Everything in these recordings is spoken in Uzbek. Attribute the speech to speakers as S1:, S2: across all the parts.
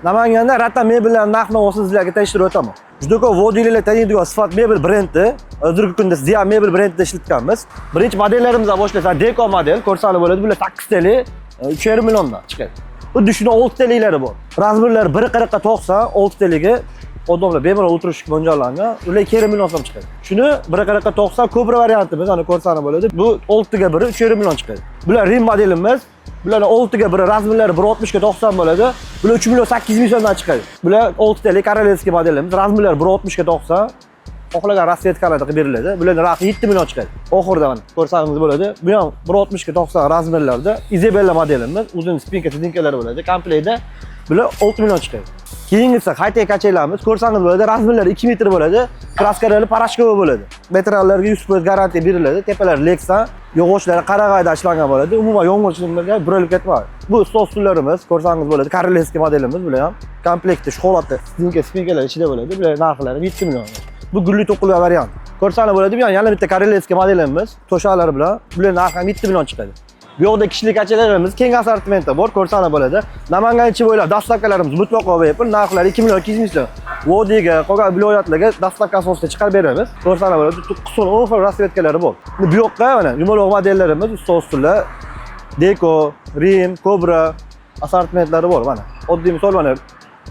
S1: Namanganda Rata mebellar narx-navo sizlarga tanishtirib o'taman. Juda ko'p vodiylar taniydigan sifat mebel brendi. Hozirgi kunda Zia mebel brendida ishlatganmiz. Birinchi modellarimizdan boshlasak Deko model ko'rsatib bo'ladi. Bular 8 tali 3,5 milliondan chiqadi. Xuddi shuni 6 taliklari bor. Razmerlari 1.90, 6 taligi odamlar bemalol o'tirishga mo'ljallangan. Ular 2,5 million so'm chiqadi. Shuni 1.90 Cobra variantimiz, ana ko'rsatib bo'ladi. Bu 6 ga 1 3,5 million chiqadi. Bular Rim modelimiz. Bular 6 ga 1 razmerlari 1.60 ga 90 bo'ladi. Bular 3 million 800 ming so'mdan chiqadi. Bular 6 tali korolevskiy modelimiz. Razmerlari 1.60 ga 90. Xohlagan rasvetkalarda qilib beriladi. Bularning narxi 7 million chiqadi. Oxirida mana ko'rsangiz bo'ladi. Bu ham 1.60 ga 90 razmerlarda Isabella modelimiz. Uzun spinka sidinkalari bo'ladi. Komplektda bular 6 million chiqadi. Keyingisi high-tech kachalarimiz. Ko'rsangiz bo'ladi, razmerlari 2 metr bo'ladi. Kraskalari parashkovoy bo'ladi. Materiallarga 100% garantiya beriladi. Tepalari Lexan, yog'ochlari qarag'ayda ishlangan bo'ladi. Umuman yong'oqchiliklarga burilib ketmaydi. Bu stol stullarimiz, ko'rsangiz bo'ladi, korolevskiy modelimiz. Bular ham komplektda shokoladli spinkalar ichida bo'ladi. Bular narxlari 7 million. Bu gulli to'qilgan variant. Ko'rsangiz bo'ladi, bu ham yana bitta korolevskiy modelimiz, to'shaqlari bilan. Bular narxi ham 7 million chiqadi. Bu yoqda kishilik achalarimiz keng assortimentda bor, ko'rsangiz bo'ladi. Namangan ichi bo'ylab dastavkalarimiz mutlaqo bepul, narxlari 2 million 200 ming so'm. Vodiga, qolgan viloyatlarga dastavka asosida chiqarib beramiz. Ko'rsangiz bo'ladi, qism offer rasvetkalari bor. Bu yoqqa mana yumaloq modellarimiz, ustol-stullar, Deko, Rim, Cobra assortimentlari bor mana. Oddiy misol mana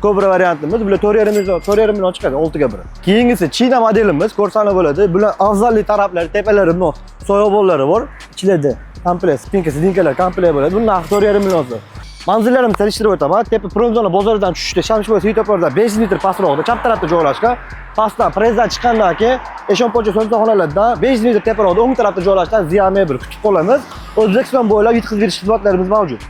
S1: Cobra variantimiz, bular 4,5 million chiqadi 6 ga 1. Keyingisi China modelimiz, ko'rsangiz bo'ladi. Bular afzalli taraflari, tepalari bilan soyabonlari bor. Ichlarida komplekt spinka sidinkalar komplekt bo'ladi. Buning narxi 4,5 million so'm. Manzillarimizni tanishtirib o'taman. Tepa Promzona bozoridan tushishda Shamshboy svetofordan 500 metr pastroqda, chap tarafda joylashgan. Pastdan prezdan chiqqandan keyin Eshonpocha so'nsoxonalardan 500 metr teparoqda o'ng tarafda joylashgan Zia mebel kutib qolamiz. O'zbekiston bo'ylab yetkazib berish xizmatlarimiz mavjud.